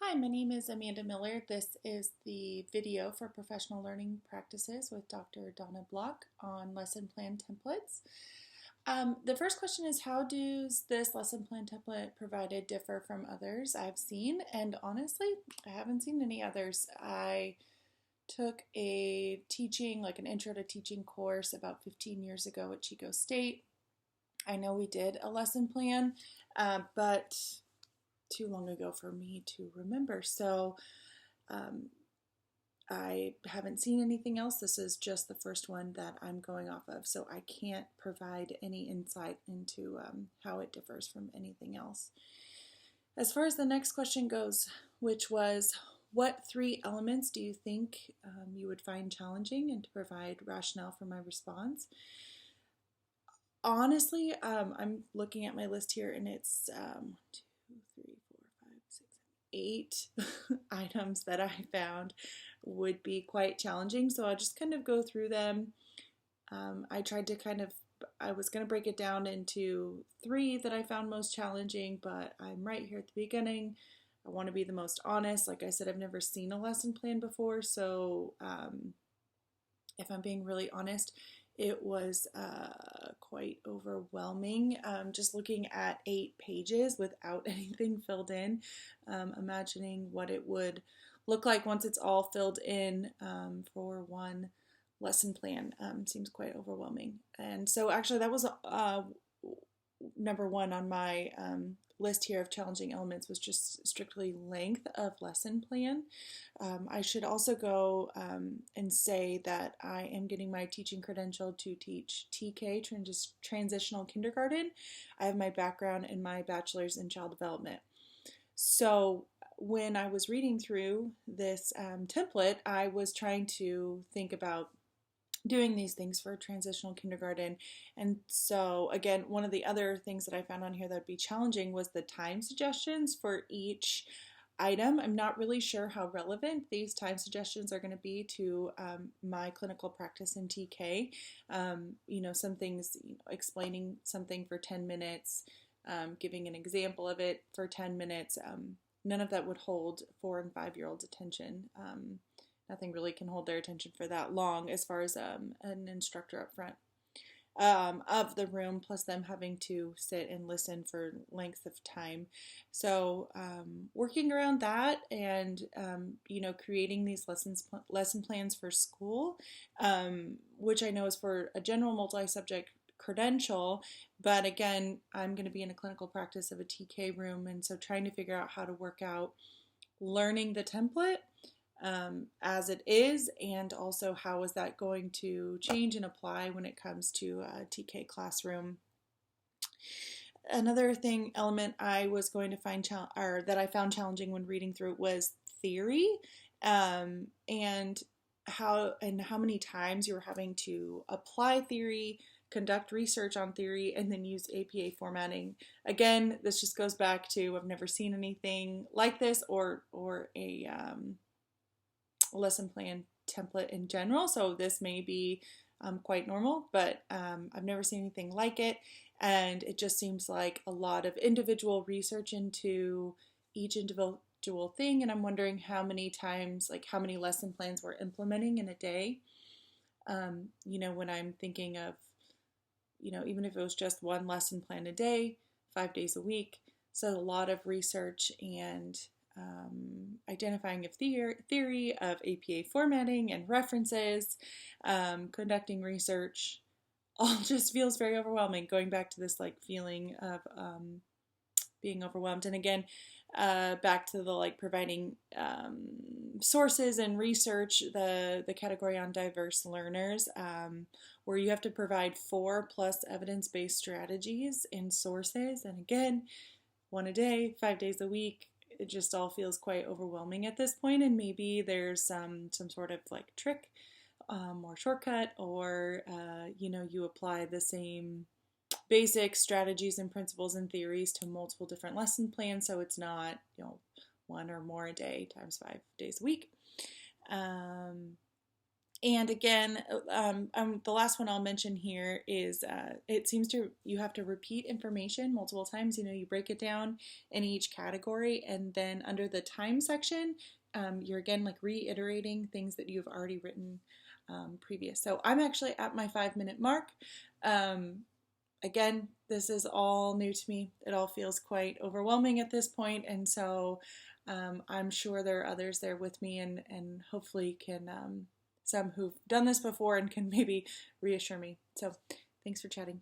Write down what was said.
Hi, my name is Amanda Miller. This is the video for professional learning practices with Dr. Donna Block on lesson plan templates. The first question is, how does this lesson plan template provided differ from others I've seen? And honestly, I haven't seen any others. I took a teaching, like an intro to teaching course about 15 years ago at Chico State. I know we did a lesson plan, but too long ago for me to remember. So um, I haven't seen anything else. This is just the first one that I'm going off of. So I can't provide any insight into how it differs from anything else. As far as the next question goes, which was, what three elements do you think you would find challenging, and to provide rationale for my response? Honestly, I'm looking at my list here, and it's 8 items that I found would be quite challenging. So I'll just kind of go through them. I was going to break it down into 3 that I found most challenging, but I'm right here at the beginning. I want to be the most honest. Like I said, I've never seen a lesson plan before, so if I'm being really honest, it was quite overwhelming. Just looking at 8 pages without anything filled in, imagining what it would look like once it's all filled in for one lesson plan seems quite overwhelming. And so actually that was number 1 on my list here of challenging elements, was just strictly length of lesson plan. I should also go and say that I am getting my teaching credential to teach TK, transitional kindergarten. I have my background in my bachelor's in child development. So when I was reading through this template, I was trying to think about doing these things for transitional kindergarten. And so again, one of the other things that I found on here that would be challenging was the time suggestions for each item. I'm not really sure how relevant these time suggestions are going to be to my clinical practice in TK. Some things, explaining something for 10 minutes, giving an example of it for 10 minutes, none of that would hold 4 and 5-year-olds' attention. Nothing really can hold their attention for that long as far as an instructor up front of the room, plus them having to sit and listen for lengths of time. So working around that and, creating these lesson plans for school, which I know is for a general multi-subject credential, but again, I'm going to be in a clinical practice of a TK room, and so trying to figure out how to work out learning the template as it is, and also how is that going to change and apply when it comes to a TK classroom. Another element I was going to find that I found challenging when reading through it was theory, and how many times you were having to apply theory, conduct research on theory, and then use APA formatting. Again, this just goes back to, I've never seen anything like this or a lesson plan template in general, so this may be quite normal, but I've never seen anything like it, and it just seems like a lot of individual research into each individual thing, and I'm wondering how many times, like how many lesson plans we're implementing in a day. When I'm thinking of, even if it was just one lesson plan a day, 5 days a week, so a lot of research and identifying of theory of APA formatting and references, conducting research, all just feels very overwhelming. Going back to this feeling of being overwhelmed, and again, back to the providing sources and research, the category on diverse learners, where you have to provide 4+ evidence-based strategies and sources, and again, 1 a day, 5 days a week. It just all feels quite overwhelming at this point, and maybe there's some sort of trick or shortcut, or you apply the same basic strategies and principles and theories to multiple different lesson plans, so it's not 1 or more a day times 5 days a week. And again, the last one I'll mention here is it seems to you have to repeat information multiple times. You break it down in each category, and then under the time section, you're again like reiterating things that you've already written previous. So I'm actually at my 5 minute mark. Um, Again, this is all new to me. It all feels quite overwhelming at this point, and so I'm sure there are others there with me, and hopefully can some who've done this before and can maybe reassure me. So, thanks for chatting.